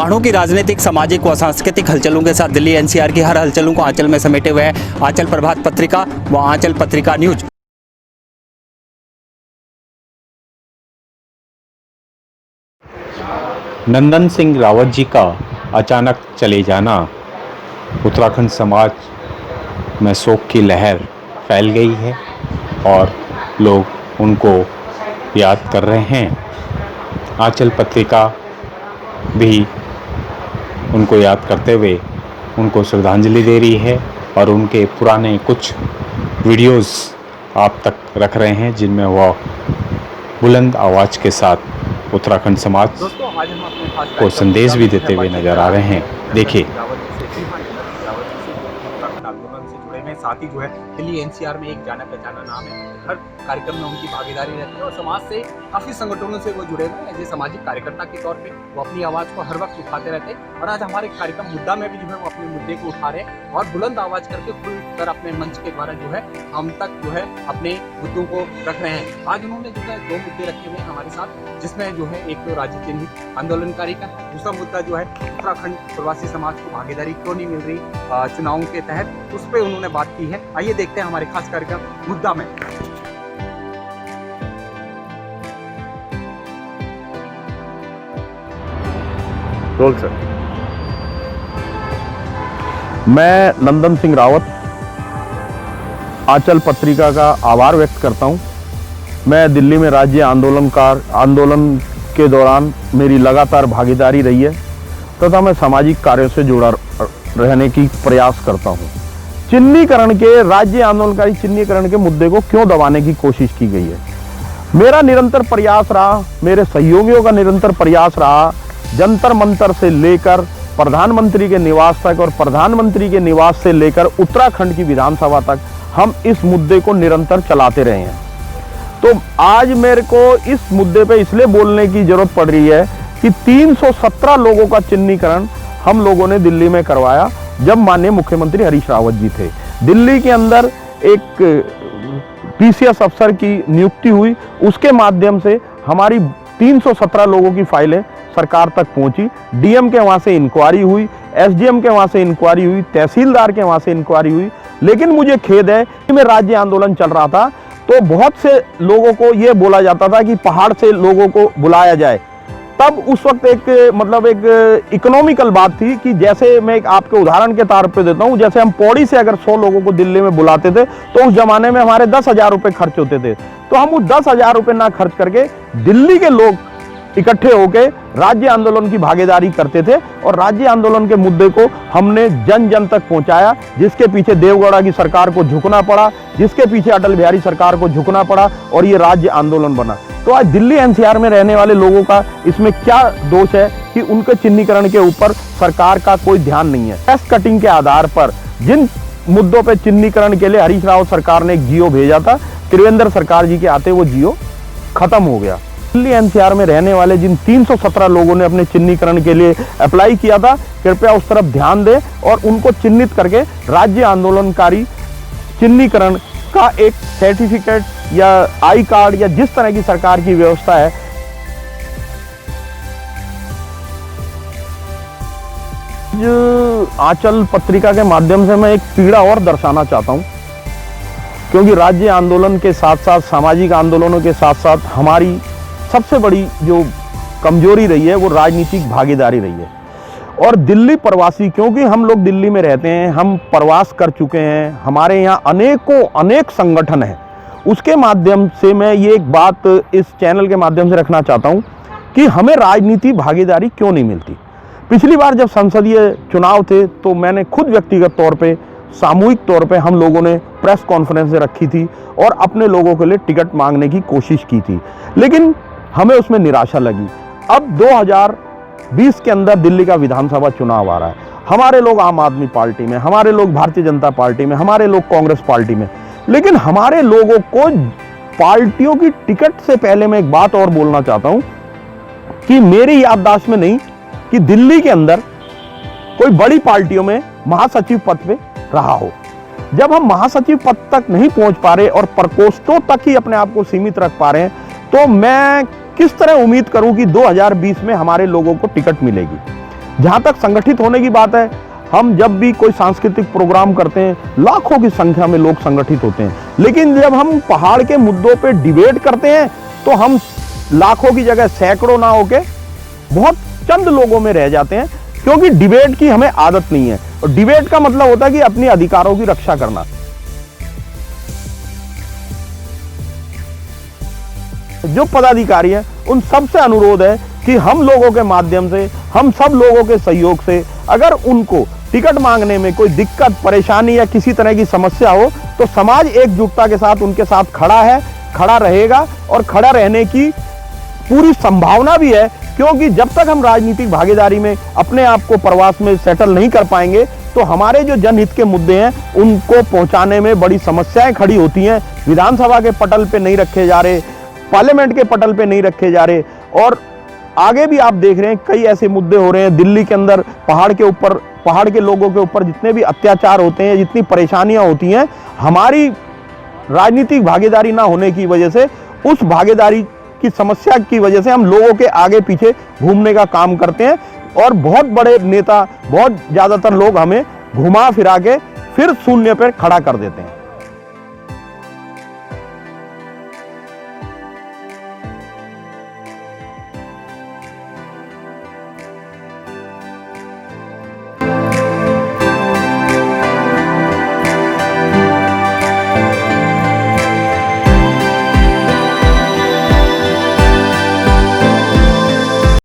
पहाड़ों की राजनीतिक, सामाजिक व सांस्कृतिक हलचलों के साथ दिल्ली एनसीआर की हर हलचलों को आंचल में समेटे हुए है आंचल प्रभात पत्रिका व आंचल पत्रिका न्यूज। नंदन सिंह रावत जी का अचानक चले जाना, उत्तराखंड समाज में शोक की लहर फैल गई है और लोग उनको याद कर रहे हैं। आंचल पत्रिका भी उनको याद करते हुए उनको श्रद्धांजलि दे रही है और उनके पुराने कुछ वीडियोस आप तक रख रहे हैं जिनमें वह बुलंद आवाज़ के साथ उत्तराखंड समाज को संदेश भी देते हुए नजर आ रहे हैं। देखिए, साथ ही जो है दिल्ली एनसीआर में एक जाना पहचाना नाम है। हर कार्यक्रम में उनकी भागीदारी रहती है और समाज से काफ़ी संगठनों से वो जुड़े हुए हैं। एज ए सामाजिक कार्यकर्ता के तौर पे वो अपनी आवाज़ को हर वक्त उठाते रहते हैं और आज हमारे कार्यक्रम मुद्दा में भी जो है वो अपने मुद्दे को उठा रहे हैं और बुलंद आवाज़ करके खुलकर अपने मंच के द्वारा जो है हम तक जो है अपने मुद्दों को रख रहे हैं। आज उन्होंने जो है 2 मुद्दे रखे हुए हैं हमारे साथ, जिसमें जो है एक तो राज्य चिन्हित आंदोलनकारी का, दूसरा मुद्दा जो है उत्तराखंड प्रवासी समाज को भागीदारी क्यों नहीं मिल रही चुनावों के तहत, उस पर उन्होंने बात की है। आइए देखते हैं हमारे खास कार्यक्रम मुद्दा में। रोल सर। मैं नंदन सिंह रावत आंचल पत्रिका का आभार व्यक्त करता हूं। मैं दिल्ली में राज्य आंदोलन के दौरान मेरी लगातार भागीदारी रही है तथा मैं सामाजिक कार्यों से जुड़ा रहने की प्रयास करता हूं। चिन्हीकरण के राज्य आंदोलनकारी चिन्हीकरण के मुद्दे को क्यों दबाने की कोशिश की गई है, मेरा निरंतर प्रयास रहा, मेरे सहयोगियों का निरंतर प्रयास रहा, जंतर मंतर से लेकर प्रधानमंत्री के निवास तक और प्रधानमंत्री के निवास से लेकर उत्तराखंड की विधानसभा तक हम इस मुद्दे को निरंतर चलाते रहे हैं। तो आज मेरे को इस मुद्दे पे इसलिए बोलने की जरूरत पड़ रही है कि 317 लोगों का चिन्हीकरण हम लोगों ने दिल्ली में करवाया जब माननीय मुख्यमंत्री हरीश रावत जी थे। दिल्ली के अंदर एक पीसीएस अफसर की नियुक्ति हुई, उसके माध्यम से हमारी 317 लोगों की फाइलें सरकार तक पहुंची। डीएम के वहां से इंक्वायरी हुई, एसडीएम के वहां से इंक्वायरी हुई, तहसीलदार के वहां से इंक्वायरी हुई। लेकिन मुझे खेद है कि मैं राज्य आंदोलन चल रहा था तो बहुत से लोगों को यह बोला जाता था कि पहाड़ से लोगों को बुलाया जाए। तब उस वक्त एक इकोनॉमिकल बात थी कि जैसे मैं एक आपके उदाहरण के तौर पे देता हूं, जैसे हम पौड़ी से अगर 100 लोगों को दिल्ली में बुलाते थे तो उस जमाने में हमारे 10,000 रुपए खर्च होते थे। तो हम उस 10,000 रुपए ना खर्च करके दिल्ली के लोग इकट्ठे होकर राज्य आंदोलन की भागीदारी करते थे और राज्य आंदोलन के मुद्दे को हमने जन जन तक पहुंचाया, जिसके पीछे देवगौड़ा की सरकार को झुकना पड़ा, जिसके पीछे अटल बिहारी सरकार को झुकना पड़ा और ये राज्य आंदोलन बना। तो आज दिल्ली एनसीआर में रहने वाले लोगों का इसमें क्या दोष है कि उनके चिन्हीकरण के ऊपर सरकार का कोई ध्यान नहीं है। टैक्स कटिंग के आधार पर जिन मुद्दों पर चिन्हीकरण के लिए हरीश रावत सरकार ने एक जियो भेजा था, त्रिवेंद्र सरकार जी के आते वो जियो खत्म हो गया। दिल्ली एनसीआर में रहने वाले जिन 317 लोगों ने अपने चिन्हीकरण के लिए अप्लाई किया था, कृपया उस तरफ ध्यान दें और उनको चिन्हित करके राज्य आंदोलनकारी चिन्हीकरण का एक सर्टिफिकेट या आई कार्ड या जिस तरह की सरकार की व्यवस्था है आंचल पत्रिका के माध्यम से मैं एक पीड़ा और दर्शाना चाहता हूं, क्योंकि राज्य आंदोलन के साथ साथ सामाजिक आंदोलनों के साथ साथ हमारी सबसे बड़ी जो कमजोरी रही है वो राजनीतिक भागीदारी रही है। और दिल्ली प्रवासी, क्योंकि हम लोग दिल्ली में रहते हैं, हम प्रवास कर चुके हैं, हमारे यहाँ अनेक संगठन हैं, उसके माध्यम से मैं ये एक बात इस चैनल के माध्यम से रखना चाहता हूँ कि हमें राजनीति भागीदारी क्यों नहीं मिलती। पिछली बार जब संसदीय चुनाव थे तो मैंने खुद व्यक्तिगत तौर पे, सामूहिक तौर पे हम लोगों ने प्रेस कॉन्फ्रेंस रखी थी और अपने लोगों के लिए टिकट मांगने की कोशिश की थी, लेकिन हमें उसमें निराशा लगी। अब 2020 के अंदर दिल्ली का विधानसभा चुनाव आ रहा है, हमारे लोग आम आदमी पार्टी में, हमारे लोग भारतीय जनता पार्टी में, हमारे लोग कांग्रेस पार्टी में, लेकिन हमारे लोगों को पार्टियों की टिकट से पहले मैं एक बात और बोलना चाहता हूं कि मेरी याददाश्त में नहीं कि दिल्ली के अंदर कोई बड़ी पार्टियों में महासचिव पद पे रहा हो। जब हम महासचिव पद तक नहीं पहुंच पा रहे और प्रकोष्ठों तक ही अपने आप को सीमित रख पा रहे हैं, तो मैं किस तरह उम्मीद करूं कि 2020 में हमारे लोगों को टिकट मिलेगी। जहाँ तक संगठित होने की बात है, हम जब भी कोई सांस्कृतिक प्रोग्राम करते हैं लाखों की संख्या में लोग संगठित होते हैं, लेकिन जब हम पहाड़ के मुद्दों पे डिबेट करते हैं तो हम लाखों की जगह सैकड़ों ना होके बहुत चंद लोगों में रह जाते हैं, क्योंकि डिबेट की हमें आदत नहीं है। और डिबेट का मतलब होता है कि अपने अधिकारों की रक्षा करना। जो पदाधिकारी हैं उन सबसे अनुरोध है कि हम लोगों के माध्यम से, हम सब लोगों के सहयोग से, अगर उनको टिकट मांगने में कोई दिक्कत परेशानी या किसी तरह की समस्या हो तो समाज एकजुटता के साथ उनके साथ खड़ा है, खड़ा रहेगा और खड़ा रहने की पूरी संभावना भी है, क्योंकि जब तक हम राजनीतिक भागीदारी में अपने आप को प्रवास में सेटल नहीं कर पाएंगे तो हमारे जो जनहित के मुद्दे हैं उनको पहुंचाने में बड़ी समस्याएं खड़ी होती हैं। विधानसभा के पटल पे नहीं रखे जा रहे, पार्लियामेंट के पटल पे नहीं रखे जा रहे, और आगे भी आप देख रहे हैं कई ऐसे मुद्दे हो रहे हैं दिल्ली के अंदर। पहाड़ के ऊपर, पहाड़ के लोगों के ऊपर जितने भी अत्याचार होते हैं, जितनी परेशानियां होती हैं, हमारी राजनीतिक भागीदारी ना होने की वजह से, उस भागीदारी की समस्या की वजह से हम लोगों के आगे पीछे घूमने का काम करते हैं और बहुत बड़े नेता, बहुत ज़्यादातर लोग हमें घुमा फिरा के फिर शून्य पर खड़ा कर देते हैं।